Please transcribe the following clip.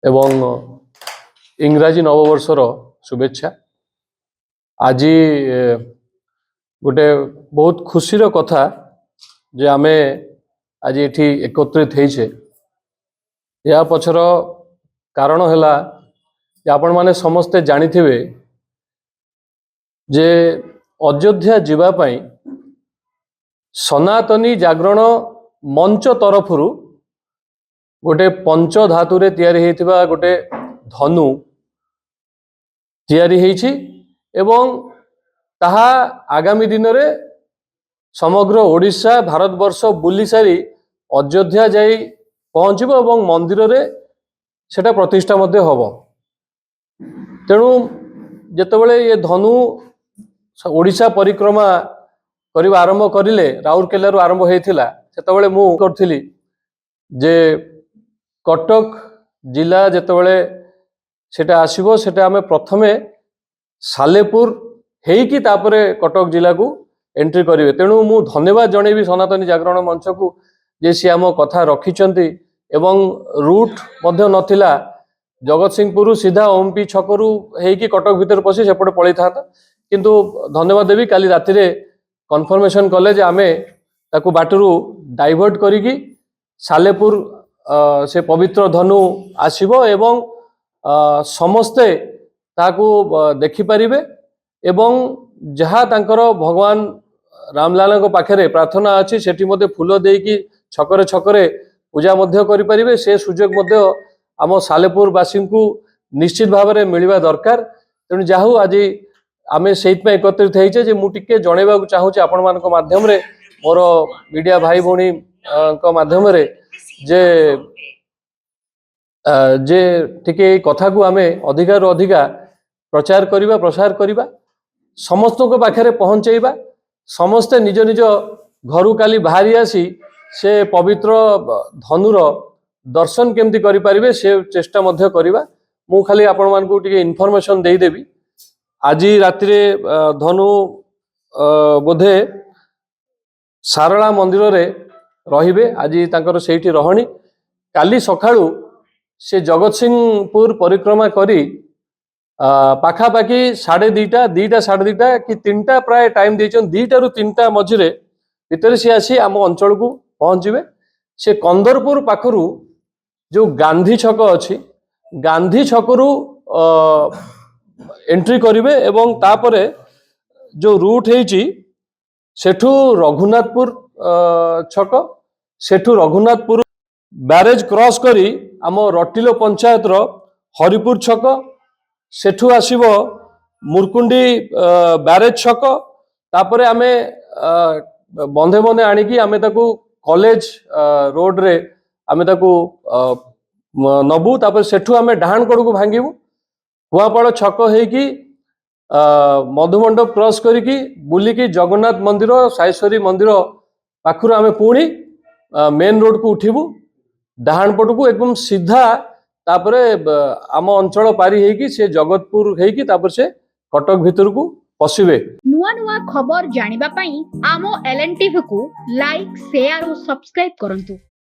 एवं इंग्राजी नववर्षर शुभेच्छा। आज गोटे बहुत खुशीर कथा जे आमे आज एठी एकत्रित होइछे। या पछर कारण हैला जे आपण माने समस्ते जानिथिबे जे अयोध्या जीवा पई सनातनी जागरण मंच तरफरु गोटे पंच धातुरे तैयारी हेतिबा गोटे धनु तैयारी हेछि एवं ताहा आगामी दिन रे समग्र ओडिशा भारतवर्ष बुली सारी अयोध्या जाई पहुँचब एवं मंदिर रे सेटा प्रतिष्ठा मध्य हब। तेणु जेतेबेले ये धनु ओडिशा परिक्रमा करबा आरंभ करिले राउरकेला आरंभ होइथिला सेतेबेले मु करथिली जे कटक जिला जेतेबेले सेटा आसीबो सेटा हमें प्रथमे सालेपुर हेइकी तापरे कटक जिला को एंट्री करिवे। तेणु मु धन्यवाद जणेबी सनातनी जागरण मंच को जे सी आम कथा रखिचंती एवं रूट मध्य नथिला जगत सिंहपुर सीधा ओमपी छकरू हेइकी कटक भीतर पसी सेपटे पळै थाता। किंतु धन्यवाद देवी काली राति रे कन्फर्मेशन कले जे आमे ताकू बाटरू डाइवर्ट करिकी सालेपुर से पवित्र धनु आसीबो एवं समस्ते ताकू देखि परिबे एवं जहाँ तांकर भगवान रामलाल को पाखरे प्रार्थना अच्छी सेठी मध्य फूल देकी छकरे छकरे पूजा मध्य करि परिबे। से सुजोग मध्य आम सालेपुर वासी को निश्चित भाव में मिलवा दरकार। तेणु जाहू आज आमे सेइत में एकत्रित होइछे जे मु टिके जणेबा को चाहूचे आपण मान माध्यम रे मोर मीडिया भाई भौणी को माध्यम रे जे जे टिके कथा को आमे अधिकार अधिका प्रचार करिबा प्रसार करिबा समस्त को पाखरे पहुंचेबा। समस्ते निज निज घरु काली बाहरी आसी से पवित्र धनुर दर्शन केमती करि परिबे से चेष्टा मध्य करिबा। मु खाली आपण मान को टिके इन्फॉर्मेशन देई देबी। आज राति रे धनु बोधे सारला मंदिर रे रहिबे। आज तांकर सेठी रहणी काली सखाळू से जगत सिंहपुर परिक्रमा करी पाखापाखि 2:30 2:00 2:30 कि 3टा प्राय टाइम देचन 2टा रु 3टा मझिरे भितर से आसी आम अंचल को पहुंचे। से कंदरपुर पाखरु जो गांधी छक अच्छी गांधी छकरू एंट्री करिवे एवं तापरे जो रूट हेची सेठू रघुनाथपुर छक सेठू रघुनाथपुर बैरेज क्रॉस करी आम रटिलो पंचायत रो हरिपुर छक सेठू आसीबो मुरकुंडी बैरेज छक तापरे आमे बंधे बंधे आनिकी आमे ताकू कॉलेज रोड रे आमे ताकू नबू। तापरे सेठू आमे डाहाणकड़ को भांगीबू कुआपाड़ छक हेकी मधुमंडप क्रॉस करिकी बुलिकी जगन्नाथ मंदिर साईश्वरी मंदिर पाखुर आमे पुणी मेन रोड को उठिबू डाहाण पट को एकदम सीधा तापरे आम अंचल पारी हेकी से जगतपुर हेकी तापर से कटक भीतर को पसिबे। नुआ नुआ खबर जानिबा पई आमो एलएन टीवी को लाइक शेयर और सब्सक्राइब करंतु।